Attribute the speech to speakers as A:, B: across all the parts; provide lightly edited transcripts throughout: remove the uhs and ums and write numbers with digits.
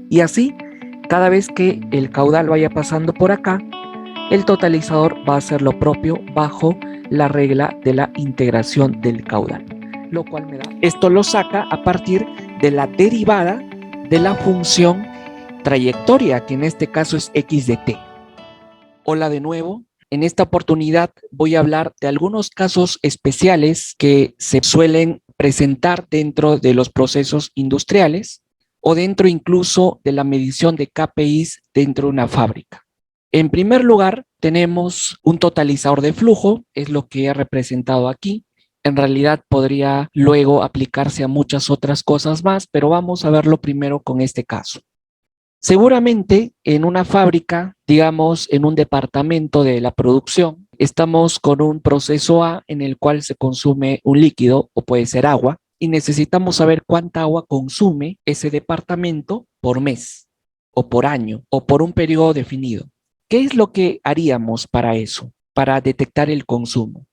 A: Y así, cada vez que el caudal vaya pasando por acá, el totalizador va a hacer lo propio bajo la regla de la integración del caudal, lo cual me da, esto lo saca a partir de la derivada de la función trayectoria, que en este caso es x de t. Hola de nuevo. En esta oportunidad voy a hablar de algunos casos especiales que se suelen presentar dentro de los procesos industriales o dentro incluso de la medición de KPIs dentro de una fábrica. En primer lugar, tenemos un totalizador de flujo, es lo que he representado aquí. En realidad podría luego aplicarse a muchas otras cosas más, pero vamos a verlo primero con este caso. Seguramente en una fábrica, digamos en un departamento de la producción, estamos con un proceso A en el cual se consume un líquido o puede ser agua y necesitamos saber cuánta agua consume ese departamento por mes o por año o por un periodo definido. ¿Qué es lo que haríamos para eso? Para detectar el consumo.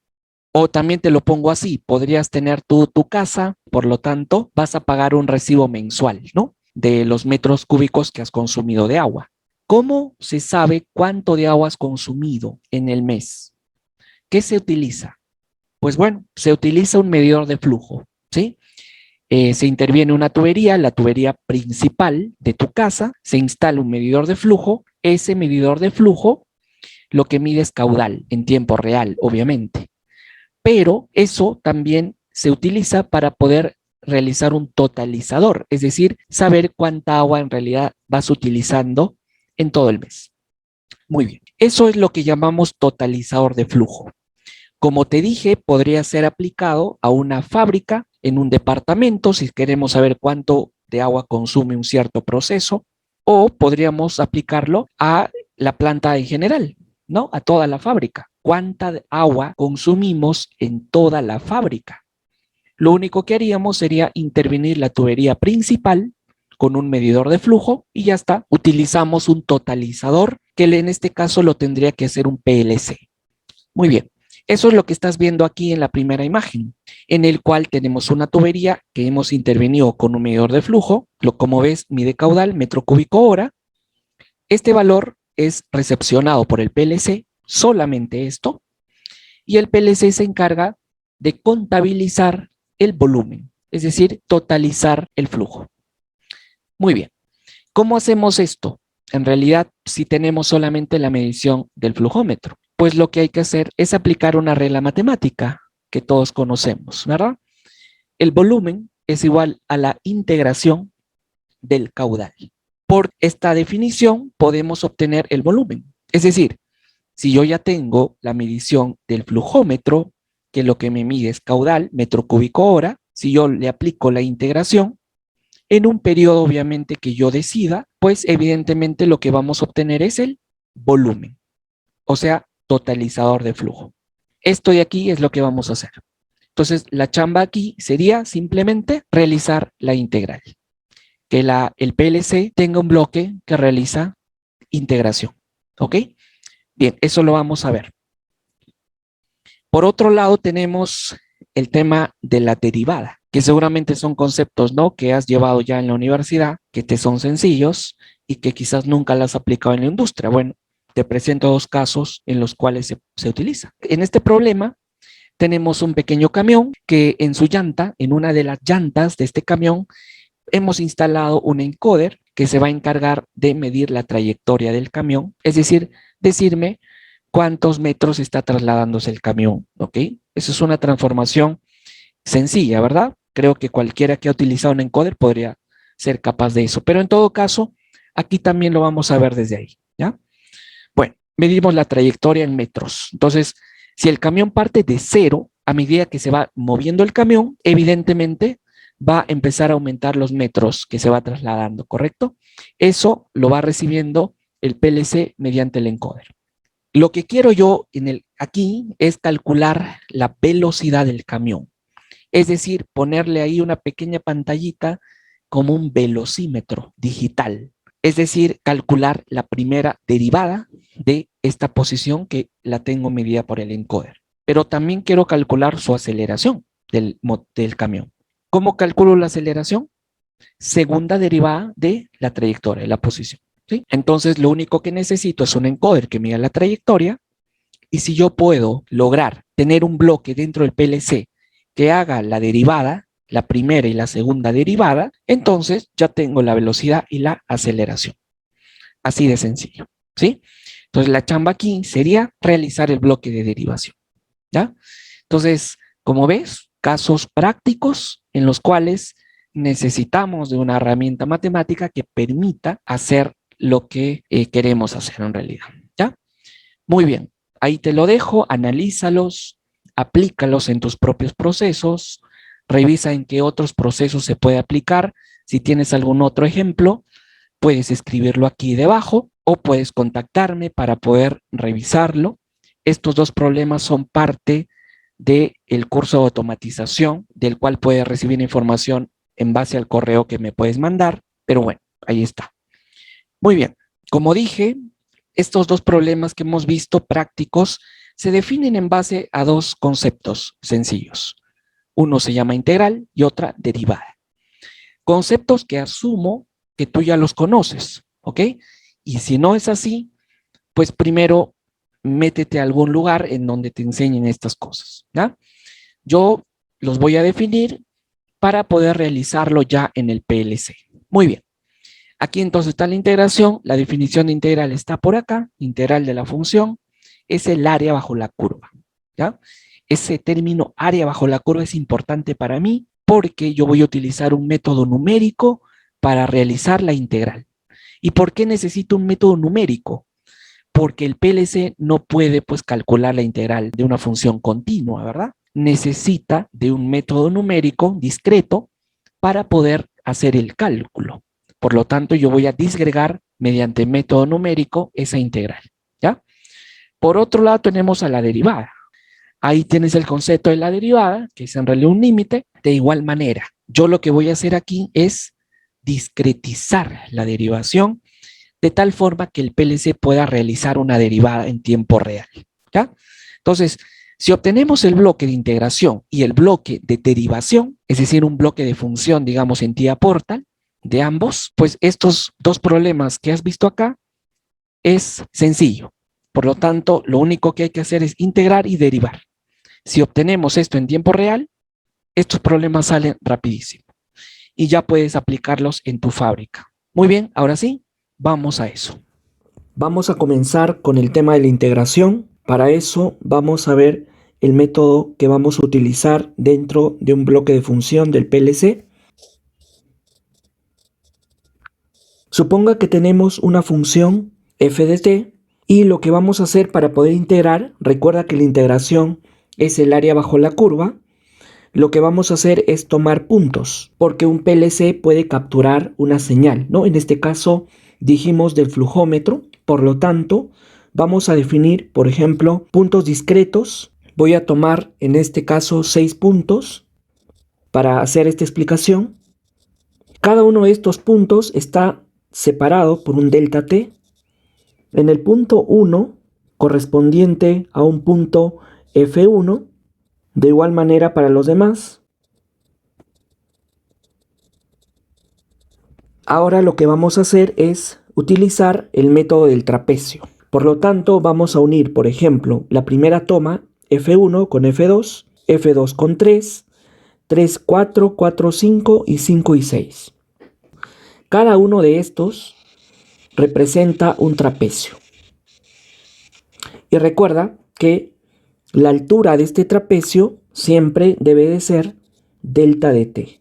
A: O también te lo pongo así, podrías tener tu casa, por lo tanto, vas a pagar un recibo mensual, ¿no? De los metros cúbicos que has consumido de agua. ¿Cómo se sabe cuánto de agua has consumido en el mes? ¿Qué se utiliza? Pues bueno, se utiliza un medidor de flujo, ¿sí? Se interviene una tubería, la tubería principal de tu casa, se instala un medidor de flujo, ese medidor de flujo lo que mide es caudal en tiempo real, obviamente. Pero eso también se utiliza para poder realizar un totalizador, es decir, saber cuánta agua en realidad vas utilizando en todo el mes. Muy bien, eso es lo que llamamos totalizador de flujo. Como te dije, podría ser aplicado a una fábrica, en un departamento, si queremos saber cuánto de agua consume un cierto proceso, o podríamos aplicarlo a la planta en general, ¿no? A toda la fábrica. ¿Cuánta agua consumimos en toda la fábrica? Lo único que haríamos sería intervenir la tubería principal con un medidor de flujo y ya está. Utilizamos un totalizador que en este caso lo tendría que hacer un PLC. Muy bien. Eso es lo que estás viendo aquí en la primera imagen, en el cual tenemos una tubería que hemos intervenido con un medidor de flujo, lo como ves mide caudal metro cúbico hora. Este valor es recepcionado por el PLC, solamente esto, y el PLC se encarga de contabilizar el volumen, es decir, totalizar el flujo. Muy bien. ¿Cómo hacemos esto? En realidad, si tenemos solamente la medición del flujómetro, pues lo que hay que hacer es aplicar una regla matemática que todos conocemos, ¿verdad? El volumen es igual a la integración del caudal. Por esta definición podemos obtener el volumen. Es decir, si yo ya tengo la medición del flujómetro, que lo que me mide es caudal, metro cúbico hora, si yo le aplico la integración, en un periodo obviamente que yo decida, pues evidentemente lo que vamos a obtener es el volumen, o sea, totalizador de flujo. Esto de aquí es lo que vamos a hacer. Entonces, la chamba aquí sería simplemente realizar la integral. Que el PLC tenga un bloque que realiza integración. ¿Ok? Bien, eso lo vamos a ver. Por otro lado, tenemos el tema de la derivada, que seguramente son conceptos, ¿no?, que has llevado ya en la universidad, que te son sencillos y que quizás nunca las has aplicado en la industria. Bueno, te presento dos casos en los cuales se utiliza. En este problema tenemos un pequeño camión que en su llanta, en una de las llantas de este camión, hemos instalado un encoder que se va a encargar de medir la trayectoria del camión, es decir, decirme cuántos metros está trasladándose el camión, ¿ok? Eso es una transformación sencilla, ¿verdad? Creo que cualquiera que ha utilizado un encoder podría ser capaz de eso, pero en todo caso, aquí también lo vamos a ver desde ahí, ¿ya? Bueno, medimos la trayectoria en metros. Entonces, si el camión parte de cero, a medida que se va moviendo el camión, evidentemente va a empezar a aumentar los metros que se va trasladando, ¿correcto? Eso lo va recibiendo el PLC mediante el encoder. Lo que quiero yo aquí es calcular la velocidad del camión. Es decir, ponerle ahí una pequeña pantallita como un velocímetro digital. Es decir, calcular la primera derivada de esta posición que la tengo medida por el encoder. Pero también quiero calcular su aceleración del camión. ¿Cómo calculo la aceleración? segunda derivada de la trayectoria, de la posición, ¿sí? Entonces, lo único que necesito es un encoder que mida la trayectoria, y si yo puedo lograr tener un bloque dentro del PLC que haga la derivada, la primera y la segunda derivada, entonces ya tengo la velocidad y la aceleración. Así de sencillo, ¿sí? Entonces, la chamba aquí sería realizar el bloque de derivación, ¿ya? Entonces, como ves, casos prácticos en los cuales necesitamos de una herramienta matemática que permita hacer lo que queremos hacer en realidad, ¿ya? Muy bien, ahí te lo dejo, analízalos, aplícalos en tus propios procesos, revisa en qué otros procesos se puede aplicar. Si tienes algún otro ejemplo, puedes escribirlo aquí debajo o puedes contactarme para poder revisarlo. Estos dos problemas son parte del curso de automatización, del cual puedes recibir información en base al correo que me puedes mandar, pero bueno, ahí está. Muy bien, como dije, estos dos problemas que hemos visto prácticos se definen en base a dos conceptos sencillos. Uno se llama integral y otra derivada. Conceptos que asumo que tú ya los conoces, ¿ok? Y si no es así, pues primero métete a algún lugar en donde te enseñen estas cosas, ¿ya? Yo los voy a definir para poder realizarlo ya en el PLC. Muy bien. Aquí entonces está la integración. La definición de integral está por acá. Integral de la función es el área bajo la curva, ¿ya? Ese término área bajo la curva es importante para mí porque yo voy a utilizar un método numérico para realizar la integral. ¿Y por qué necesito un método numérico? Porque el PLC no puede pues calcular la integral de una función continua, ¿verdad? Necesita de un método numérico discreto para poder hacer el cálculo. Por lo tanto, yo voy a disgregar mediante método numérico esa integral, ¿ya? Por otro lado, tenemos a la derivada. Ahí tienes el concepto de la derivada, que es en realidad un límite. De igual manera, yo lo que voy a hacer aquí es discretizar la derivación de tal forma que el PLC pueda realizar una derivada en tiempo real, ¿ya? Entonces, si obtenemos el bloque de integración y el bloque de derivación, es decir, un bloque de función, digamos, en TIA Portal, de ambos, pues estos dos problemas que has visto acá es sencillo. Por lo tanto, lo único que hay que hacer es integrar y derivar. Si obtenemos esto en tiempo real, estos problemas salen rapidísimo y ya puedes aplicarlos en tu fábrica. Muy bien, ahora sí, vamos a eso. Vamos a comenzar con el tema de la integración. Para eso vamos a ver el método que vamos a utilizar dentro de un bloque de función del PLC. Suponga que tenemos una función f de t y lo que vamos a hacer para poder integrar, recuerda que la integración es el área bajo la curva, lo que vamos a hacer es tomar puntos, porque un PLC puede capturar una señal, ¿no? En este caso dijimos del flujómetro, por lo tanto vamos a definir, por ejemplo, puntos discretos. Voy a tomar en este caso 6 puntos para hacer esta explicación. Cada uno de estos puntos está separado por un delta t. En el punto 1, correspondiente a un punto F1, de igual manera para los demás. Ahora lo que vamos a hacer es utilizar el método del trapecio. Por lo tanto, vamos a unir, por ejemplo, la primera toma F1 con F2, F2 con 3, 3, 4, 4, 5 y 5 y 6. Cada uno de estos representa un trapecio. Y recuerda que la altura de este trapecio siempre debe de ser delta de t.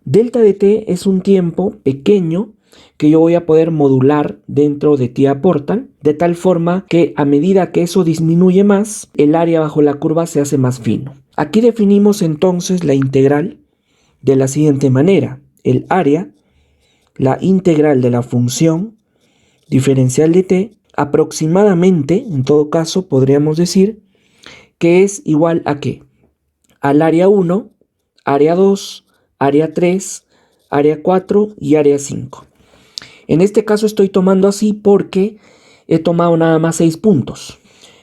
A: Delta de t es un tiempo pequeño que yo voy a poder modular dentro de TIA Portal, de tal forma que a medida que eso disminuye más, el área bajo la curva se hace más fino. Aquí definimos entonces la integral de la siguiente manera. El área, la integral de la función diferencial de t, aproximadamente, en todo caso, podríamos decir que es igual a ¿qué? Al área 1, área 2, área 3, área 4 y área 5. En este caso estoy tomando así porque he tomado nada más 6 puntos.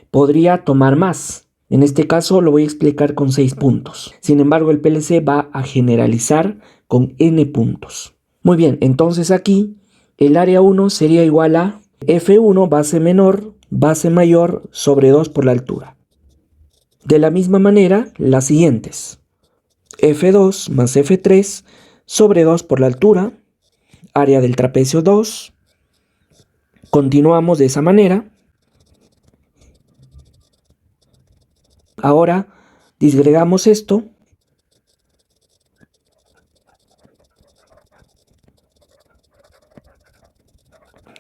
A: Podría tomar más. En este caso lo voy a explicar con 6 puntos. Sin embargo, el PLC va a generalizar con n puntos. Muy bien, entonces aquí el área 1 sería igual a F1 base menor, base mayor sobre 2 por la altura. De la misma manera, las siguientes. F2 más F3 sobre 2 por la altura, área del trapecio 2. Continuamos de esa manera. Ahora disgregamos esto.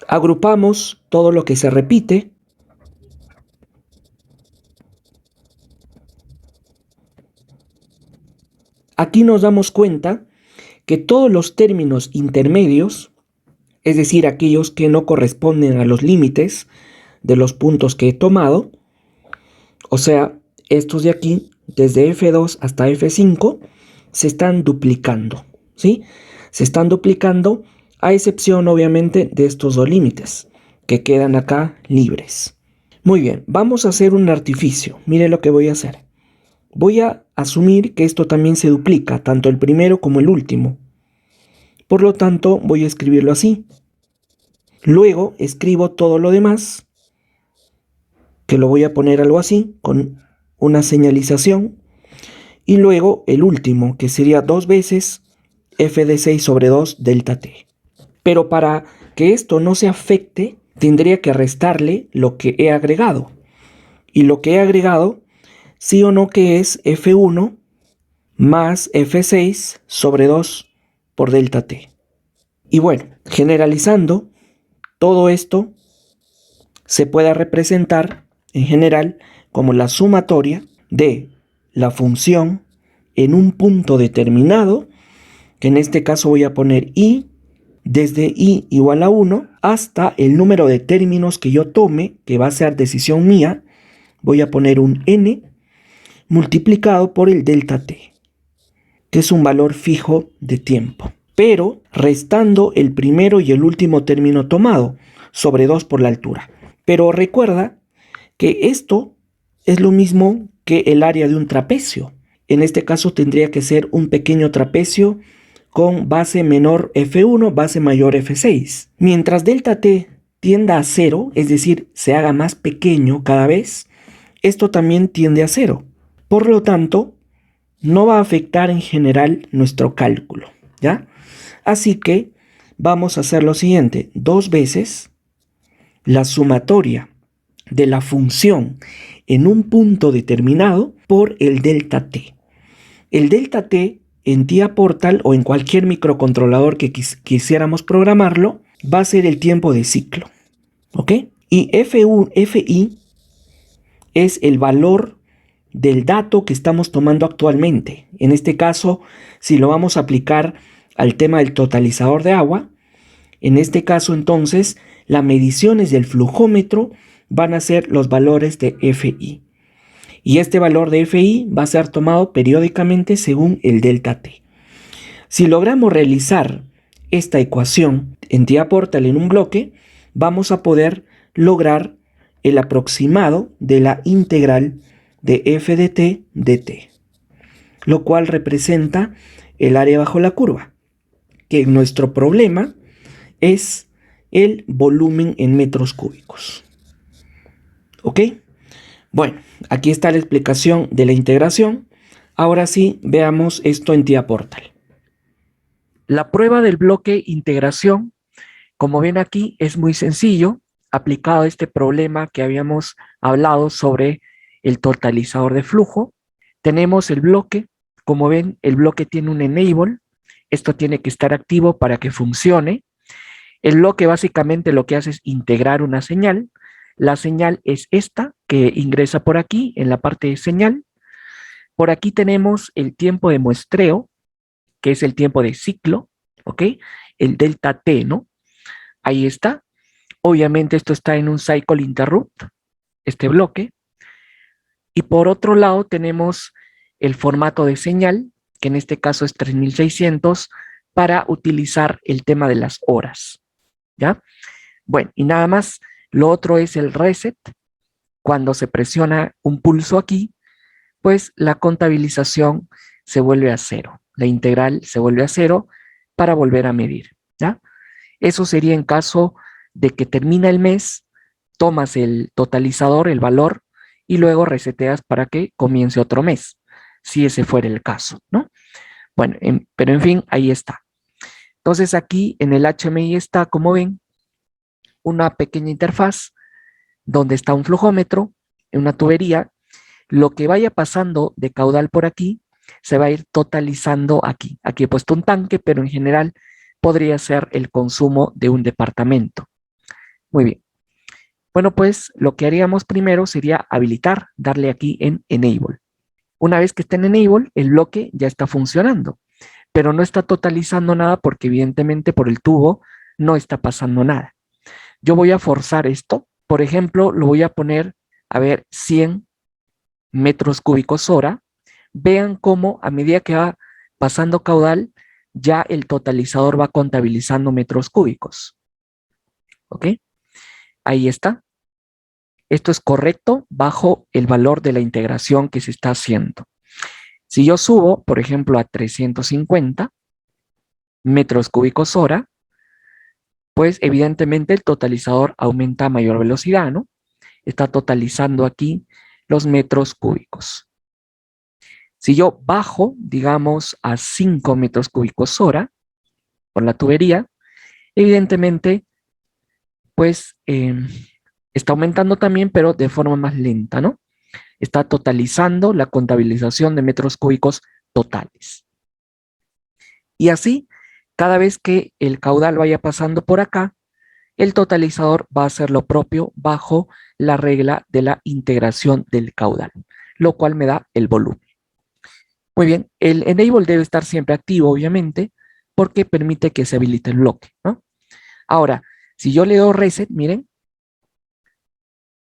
A: Agrupamos todo lo que se repite. Aquí nos damos cuenta que todos los términos intermedios, es decir, aquellos que no corresponden a los límites de los puntos que he tomado, o sea, estos de aquí, desde F2 hasta F5, se están duplicando, ¿sí? Se están duplicando, a excepción, obviamente, de estos dos límites, que quedan acá libres. Muy bien, vamos a hacer un artificio. Mire lo que voy a hacer. Voy a asumir que esto también se duplica, tanto el primero como el último. Por lo tanto, voy a escribirlo así. Luego escribo todo lo demás, que lo voy a poner algo así, con una señalización. Y luego el último, que sería 2 veces f de 6 sobre 2 delta t. Pero para que esto no se afecte, tendría que restarle lo que he agregado. Y lo que he agregado, sí o no, que es F1 más F6 sobre 2 por delta t. Y bueno, generalizando, todo esto se puede representar en general como la sumatoria de la función en un punto determinado, que en este caso voy a poner i, desde i igual a 1 hasta el número de términos que yo tome, que va a ser decisión mía. Voy a poner un n multiplicado por el delta t, que es un valor fijo de tiempo, pero restando el primero y el último término tomado, sobre 2 por la altura. Pero recuerda que esto es lo mismo que el área de un trapecio. En este caso tendría que ser un pequeño trapecio con base menor F1, base mayor F6. Mientras delta t tienda a 0, es decir, se haga más pequeño cada vez, esto también tiende a 0. Por lo tanto, no va a afectar en general nuestro cálculo, ¿ya? Así que vamos a hacer lo siguiente: 2 veces la sumatoria de la función en un punto determinado por el delta t. El delta t en TIA Portal o en cualquier microcontrolador que quisiéramos programarlo va a ser el tiempo de ciclo, ¿ok? Y Fi es el valor del dato que estamos tomando actualmente. En este caso, si lo vamos a aplicar al tema del totalizador de agua, en este caso entonces las mediciones del flujómetro van a ser los valores de Fi. Y este valor de Fi va a ser tomado periódicamente según el delta t. Si logramos realizar esta ecuación en TIA Portal en un bloque, vamos a poder lograr el aproximado de la integral de f de t dt, lo cual representa el área bajo la curva, que en nuestro problema es el volumen en metros cúbicos. ¿Ok? Bueno, aquí está la explicación de la integración. Ahora sí, veamos esto en TIA Portal. La prueba del bloque integración, como ven aquí, es muy sencillo, aplicado a este problema que habíamos hablado sobre el totalizador de flujo. Tenemos el bloque, como ven, el bloque tiene un enable, esto tiene que estar activo para que funcione. El bloque básicamente lo que hace es integrar una señal. La señal es esta, que ingresa por aquí, en la parte de señal. Por aquí tenemos el tiempo de muestreo, que es el tiempo de ciclo, ¿ok? El delta t, ¿no? Ahí está. Obviamente esto está en un cycle interrupt, este bloque. Y por otro lado tenemos el formato de señal, que en este caso es 3600, para utilizar el tema de las horas, ¿ya? Bueno, y nada más, lo otro es el reset. Cuando se presiona un pulso aquí, pues la contabilización se vuelve a 0, la integral se vuelve a cero para volver a medir, ¿ya? Eso sería en caso de que termina el mes, tomas el totalizador, el valor, y luego reseteas para que comience otro mes, si ese fuera el caso, ¿no? Bueno, pero en fin, ahí está. Entonces aquí en el HMI está, como ven, una pequeña interfaz donde está un flujómetro, una tubería. Lo que vaya pasando de caudal por aquí se va a ir totalizando aquí. Aquí he puesto un tanque, pero en general podría ser el consumo de un departamento. Muy bien. Bueno, pues lo que haríamos primero sería habilitar, darle aquí en Enable. Una vez que esté en Enable, el bloque ya está funcionando, pero no está totalizando nada porque evidentemente por el tubo no está pasando nada. Yo voy a forzar esto. Por ejemplo, lo voy a poner, a ver, 100 metros cúbicos hora. Vean cómo a medida que va pasando caudal, ya el totalizador va contabilizando metros cúbicos. ¿Ok? Ahí está. Esto es correcto bajo el valor de la integración que se está haciendo. Si yo subo, por ejemplo, a 350 metros cúbicos hora, pues evidentemente el totalizador aumenta a mayor velocidad, ¿no? Está totalizando aquí los metros cúbicos. Si yo bajo, digamos, a 5 metros cúbicos hora por la tubería, evidentemente, pues está aumentando también, pero de forma más lenta, ¿no? Está totalizando la contabilización de metros cúbicos totales. Y así, cada vez que el caudal vaya pasando por acá, el totalizador va a hacer lo propio bajo la regla de la integración del caudal, lo cual me da el volumen. Muy bien, el enable debe estar siempre activo, obviamente, porque permite que se habilite el bloque, ¿no? Ahora, si yo le doy reset, miren,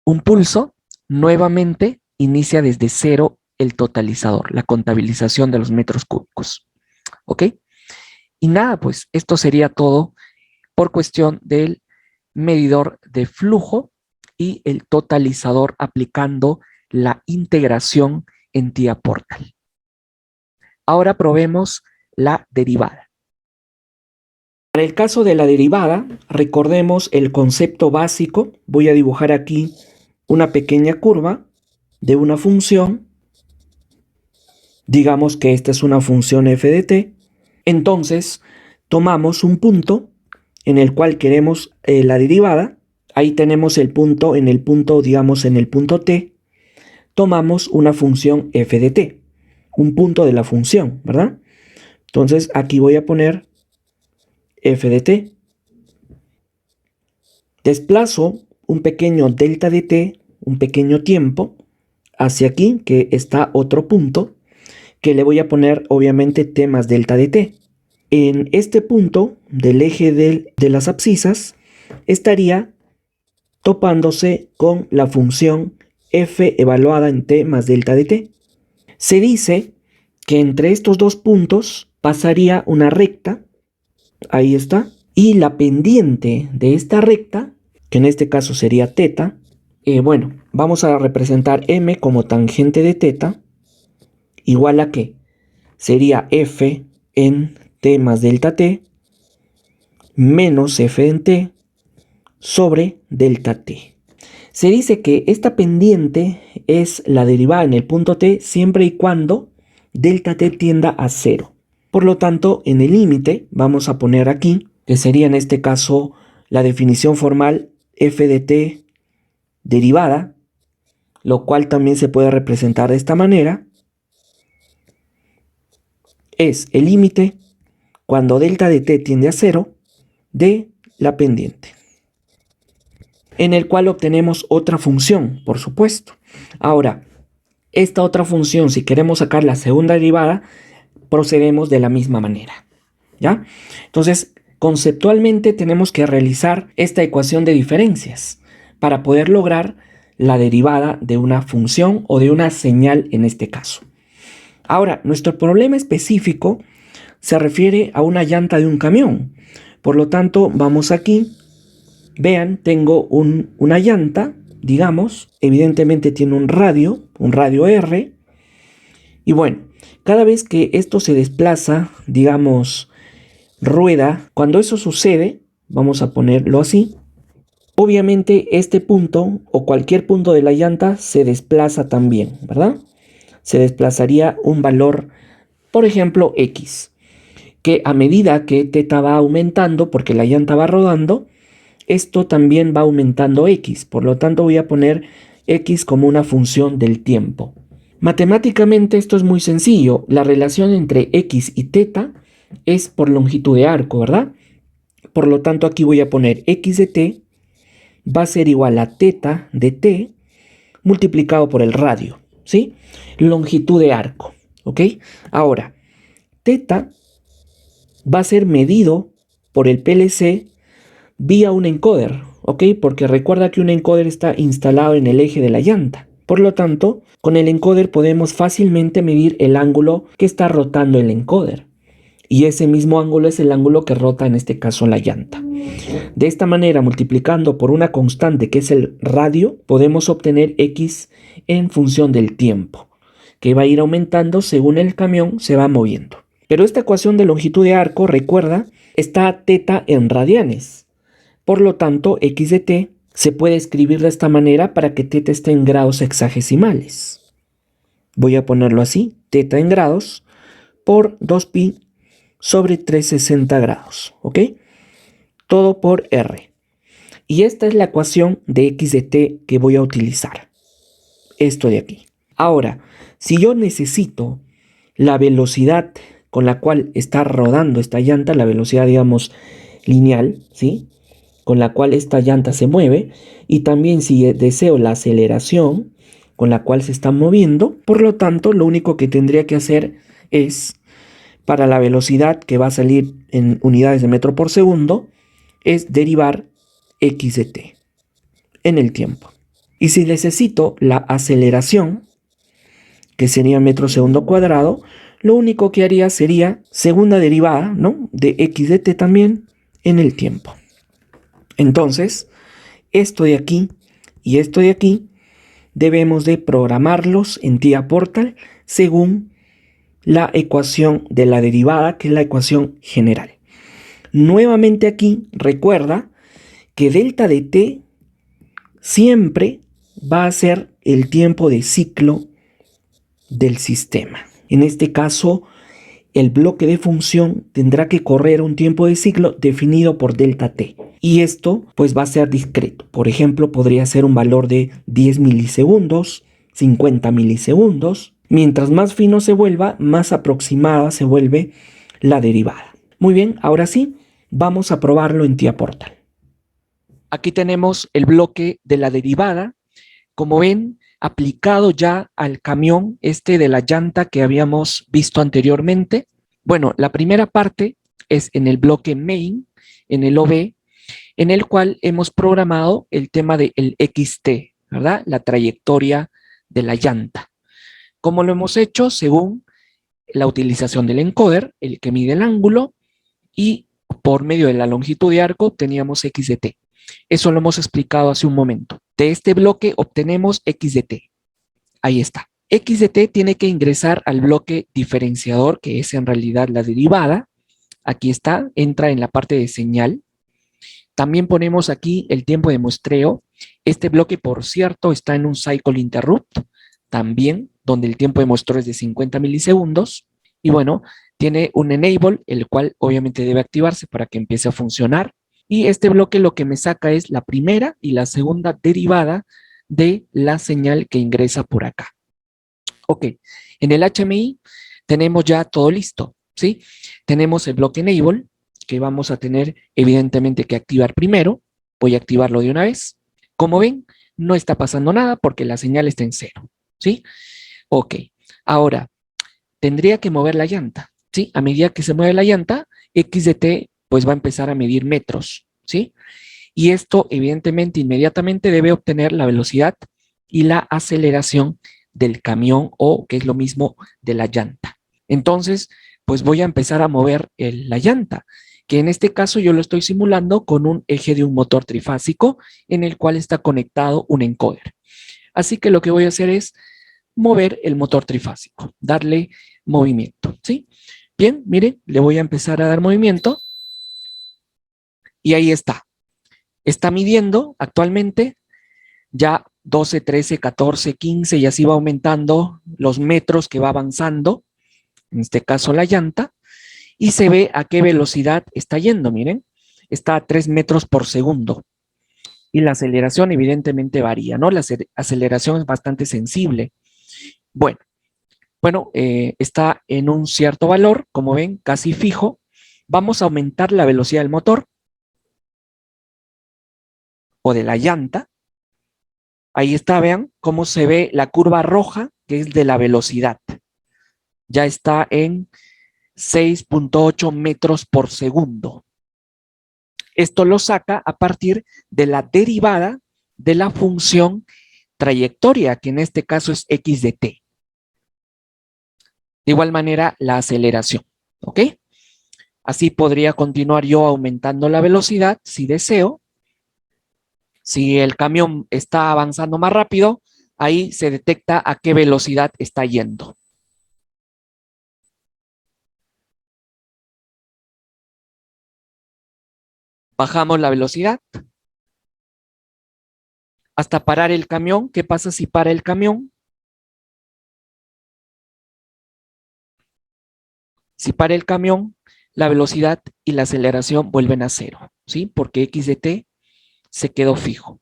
A: un pulso nuevamente inicia desde cero el totalizador, la contabilización de los metros cúbicos. ¿Ok? Y nada, pues esto sería todo por cuestión del medidor de flujo y el totalizador aplicando la integración en TIA Portal. Ahora probemos la derivada. Para el caso de la derivada, recordemos el concepto básico. Voy a dibujar aquí una pequeña curva de una función. Digamos que esta es una función f de t. Entonces, tomamos un punto en el cual queremos la derivada. Ahí tenemos el punto, digamos, en el punto t. Tomamos una función f de t, un punto de la función, ¿verdad? Entonces, aquí voy a poner f de t. Desplazo un pequeño delta de t, un pequeño tiempo, hacia aquí, que está otro punto, que le voy a poner, obviamente, t más delta de t. En este punto del eje de las abscisas estaría topándose con la función f evaluada en t más delta de t. Se dice que entre estos dos puntos pasaría una recta, ahí está, y la pendiente de esta recta, que en este caso sería teta, bueno, vamos a representar m como tangente de teta, igual a que sería f en t más delta t menos f en t sobre delta t. Se dice que esta pendiente es la derivada en el punto t siempre y cuando delta t tienda a 0. Por lo tanto, en el límite vamos a poner aquí, que sería en este caso la definición formal f de t derivada, lo cual también se puede representar de esta manera. Es el límite cuando delta de t tiende a 0 de la pendiente, en el cual obtenemos otra función, por supuesto. Ahora, esta otra función, si queremos sacar la segunda derivada, procedemos de la misma manera, ¿ya? Entonces, conceptualmente tenemos que realizar esta ecuación de diferencias para poder lograr la derivada de una función o de una señal en este caso. Ahora, nuestro problema específico se refiere a una llanta de un camión. Por lo tanto, vamos aquí. Vean, tengo una llanta, digamos, evidentemente tiene un radio R. Y bueno, Cada vez que esto se desplaza, digamos, rueda, cuando eso sucede, vamos a ponerlo así, obviamente este punto o cualquier punto de la llanta se desplaza también, ¿verdad? Se desplazaría un valor, por ejemplo, X, que a medida que teta va aumentando, porque la llanta va rodando, esto también va aumentando X. Por lo tanto, voy a poner X como una función del tiempo. Matemáticamente esto es muy sencillo. La relación entre X y teta es por longitud de arco, ¿verdad? Por lo tanto, aquí voy a poner X de t va a ser igual a teta de t multiplicado por el radio, ¿sí? Longitud de arco, ¿ok? Ahora, teta va a ser medido por el PLC vía un encoder, ¿ok? Porque recuerda que un encoder está instalado en el eje de la llanta. Por lo tanto, con el encoder podemos fácilmente medir el ángulo que está rotando el encoder. Y ese mismo ángulo es el ángulo que rota en este caso la llanta. De esta manera, multiplicando por una constante que es el radio, podemos obtener X en función del tiempo, que va a ir aumentando según el camión se va moviendo. Pero esta ecuación de longitud de arco, recuerda, está teta en radianes. Por lo tanto, X de t se puede escribir de esta manera para que teta esté en grados hexagesimales. Voy a ponerlo así, teta en grados por 2pi sobre 360 grados, ¿ok? Todo por R. Y esta es la ecuación de X de t que voy a utilizar. Esto de aquí. Ahora, si yo necesito la velocidad con la cual está rodando esta llanta, la velocidad, digamos, lineal, ¿sí? Con la cual esta llanta se mueve, y también si deseo la aceleración con la cual se está moviendo, por lo tanto, lo único que tendría que hacer es, para la velocidad que va a salir en unidades de metro por segundo, es derivar X de t en el tiempo. Y si necesito la aceleración, que sería metro segundo cuadrado, lo único que haría sería segunda derivada, ¿no?, de X de t también en el tiempo. Entonces, esto de aquí y esto de aquí debemos de programarlos en TIA Portal según la ecuación de la derivada, que es la ecuación general. Nuevamente aquí, recuerda que delta de t siempre va a ser el tiempo de ciclo del sistema. En este caso, el bloque de función tendrá que correr un tiempo de ciclo definido por delta t. Y esto pues va a ser discreto. Por ejemplo, podría ser un valor de 10 milisegundos, 50 milisegundos. Mientras más fino se vuelva, más aproximada se vuelve la derivada. Muy bien, ahora sí, vamos a probarlo en TIA Portal. Aquí tenemos el bloque de la derivada. Como ven, aplicado ya al camión de la llanta que habíamos visto anteriormente. Bueno, la primera parte es en el bloque main, en el OB, en el cual hemos programado el tema del XT, ¿verdad? La trayectoria de la llanta. ¿Cómo lo hemos hecho? Según la utilización del encoder, el que mide el ángulo, y por medio de la longitud de arco obteníamos X de t. Eso lo hemos explicado hace un momento. De este bloque obtenemos X de t. Ahí está. X de t tiene que ingresar al bloque diferenciador, que es en realidad la derivada. Aquí está, entra en la parte de señal. También ponemos aquí el tiempo de muestreo. Este bloque, por cierto, está en un cycle interrupt, también, donde el tiempo de muestreo es de 50 milisegundos. Y bueno, tiene un enable, el cual obviamente debe activarse para que empiece a funcionar. Y este bloque lo que me saca es la primera y la segunda derivada de la señal que ingresa por acá. Ok, en el HMI tenemos ya todo listo, ¿sí? Tenemos el bloque enable, que vamos a tener evidentemente que activar primero. Voy a activarlo de una vez. Como ven, no está pasando nada porque la señal está en cero, ¿sí? Ok, ahora, tendría que mover la llanta, ¿sí? A medida que se mueve la llanta, X de t pues va a empezar a medir metros, ¿sí? Y esto evidentemente inmediatamente debe obtener la velocidad y la aceleración del camión, o que es lo mismo, de la llanta. Entonces, pues voy a empezar a mover la llanta, que en este caso yo lo estoy simulando con un eje de un motor trifásico en el cual está conectado un encoder. Así que lo que voy a hacer es mover el motor trifásico, darle movimiento, ¿sí? Bien, miren, le voy a empezar a dar movimiento y ahí está. Está midiendo actualmente ya 12, 13, 14, 15 y así va aumentando los metros que va avanzando, en este caso la llanta, y se ve a qué velocidad está yendo, miren, está a 3 metros por segundo. Y la aceleración evidentemente varía, ¿no? La aceleración es bastante sensible. Bueno, está en un cierto valor, como ven, casi fijo. Vamos a aumentar la velocidad del motor o de la llanta. Ahí está, vean cómo se ve la curva roja, que es de la velocidad. Ya está en 6.8 metros por segundo. Esto lo saca a partir de la derivada de la función trayectoria, que en este caso es x de t. De igual manera, la aceleración, ¿ok? Así podría continuar yo aumentando la velocidad si deseo. Si el camión está avanzando más rápido, ahí se detecta a qué velocidad está yendo. Bajamos la velocidad hasta parar el camión. ¿Qué pasa si para el camión? Si para el camión, la velocidad y la aceleración vuelven a cero, ¿sí? Porque x de t se quedó fijo.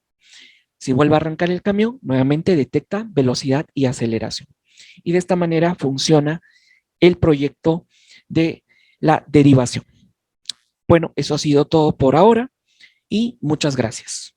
A: Si vuelve a arrancar el camión, nuevamente detecta velocidad y aceleración. Y de esta manera funciona el proyecto de la derivación. Bueno, eso ha sido todo por ahora y muchas gracias.